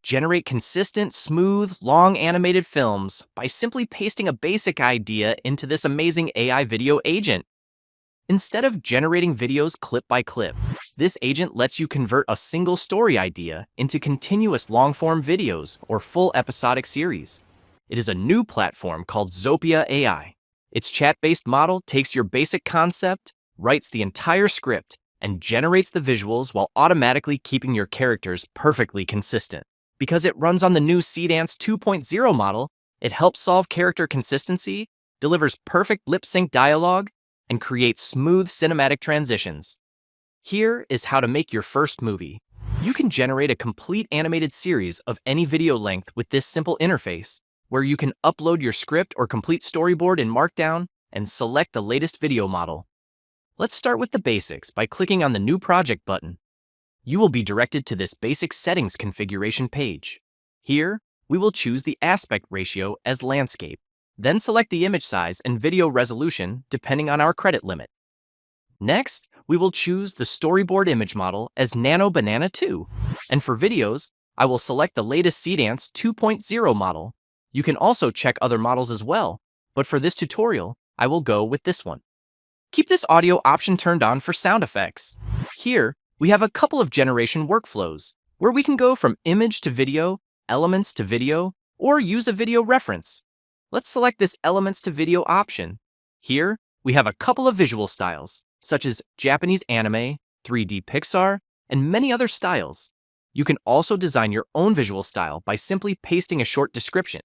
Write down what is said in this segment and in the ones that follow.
Generate consistent, smooth, long animated films by simply pasting a basic idea into this amazing AI video agent. Instead of generating videos clip by clip, this agent lets you convert a single story idea into continuous long-form videos or full episodic series. It is a new platform called Zopia AI. Its chat-based model takes your basic concept, writes the entire script, and generates the visuals while automatically keeping your characters perfectly consistent. Because it runs on the new Seedance 2.0 model, it helps solve character consistency, delivers perfect lip-sync dialogue, and creates smooth cinematic transitions. Here is how to make your first movie. You can generate a complete animated series of any video length with this simple interface, where you can upload your script or complete storyboard in Markdown and select the latest video model. Let's start with the basics by clicking on the New Project button. You will be directed to this basic settings configuration page. Here, we will choose the aspect ratio as landscape, then select the image size and video resolution depending on our credit limit. Next, we will choose the storyboard image model as Nano Banana 2, and for videos, I will select the latest Seedance 2.0 model. You can also check other models as well, but for this tutorial, I will go with this one. Keep this audio option turned on for sound effects. Here, we have a couple of generation workflows, where we can go from image to video, elements to video, or use a video reference. Let's select this elements to video option. Here, we have a couple of visual styles, such as Japanese anime, 3D Pixar, and many other styles. You can also design your own visual style by simply pasting a short description.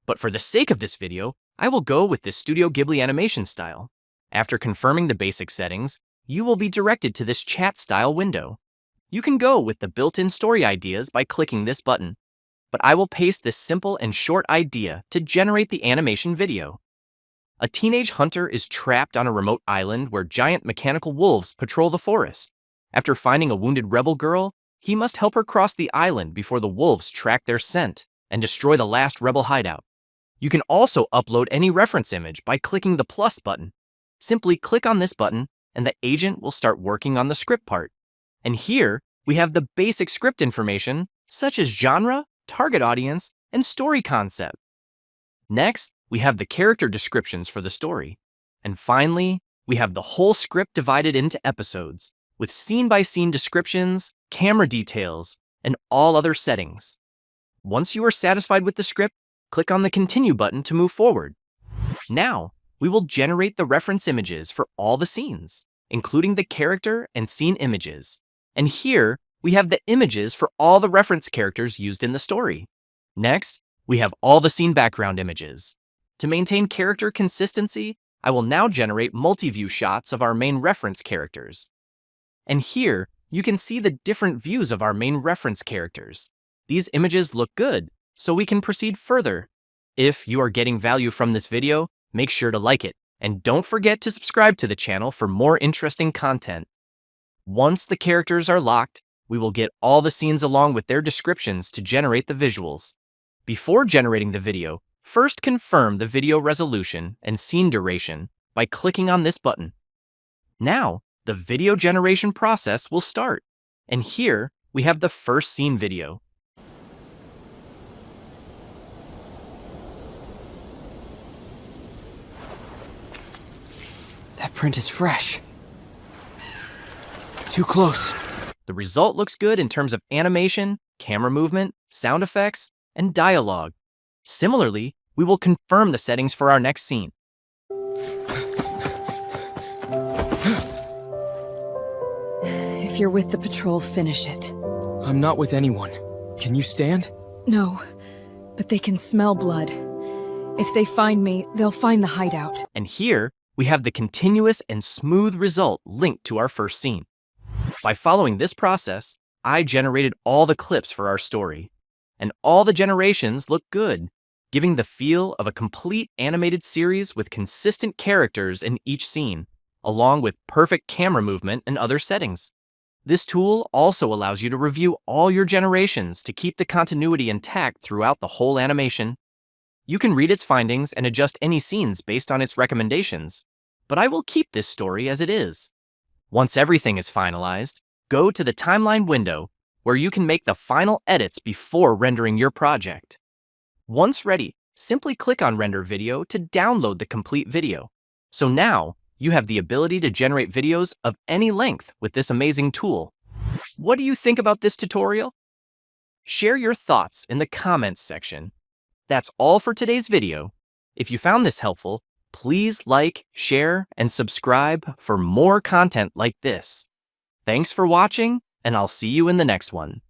But for the sake of this video, I will go with this Studio Ghibli animation style. After confirming the basic settings, you will be directed to this chat style window. You can go with the built-in story ideas by clicking this button, but I will paste this simple and short idea to generate the animation video. A teenage hunter is trapped on a remote island where giant mechanical wolves patrol the forest. After finding a wounded rebel girl, he must help her cross the island before the wolves track their scent and destroy the last rebel hideout. You can also upload any reference image by clicking the plus button. Simply click on this button and the agent will start working on the script part. And here, we have the basic script information, such as genre, target audience, and story concept. Next, we have the character descriptions for the story. And finally, we have the whole script divided into episodes, with scene-by-scene descriptions, camera details, and all other settings. Once you are satisfied with the script, click on the Continue button to move forward. Now, we will generate the reference images for all the scenes, including the character and scene images. And here, we have the images for all the reference characters used in the story. Next, we have all the scene background images. To maintain character consistency, I will now generate multi-view shots of our main reference characters. And here, you can see the different views of our main reference characters. These images look good, so we can proceed further. If you are getting value from this video, make sure to like it, and don't forget to subscribe to the channel for more interesting content. Once the characters are locked, we will get all the scenes along with their descriptions to generate the visuals. Before generating the video, first confirm the video resolution and scene duration by clicking on this button. Now, the video generation process will start. And here, we have the first scene video. That print is fresh. Too close. The result looks good in terms of animation, camera movement, sound effects, and dialogue. Similarly, we will confirm the settings for our next scene. If you're with the patrol, finish it. I'm not with anyone. Can you stand? No, but they can smell blood. If they find me, they'll find the hideout. And here, we have the continuous and smooth result linked to our first scene. By following this process, I generated all the clips for our story. And all the generations look good, giving the feel of a complete animated series with consistent characters in each scene, along with perfect camera movement and other settings. This tool also allows you to review all your generations to keep the continuity intact throughout the whole animation. You can read its findings and adjust any scenes based on its recommendations, but I will keep this story as it is. Once everything is finalized, go to the timeline window where you can make the final edits before rendering your project. Once ready, simply click on Render Video to download the complete video. So now, you have the ability to generate videos of any length with this amazing tool. What do you think about this tutorial? Share your thoughts in the comments section. That's all for today's video. If you found this helpful, please like, share, and subscribe for more content like this. Thanks for watching, and I'll see you in the next one.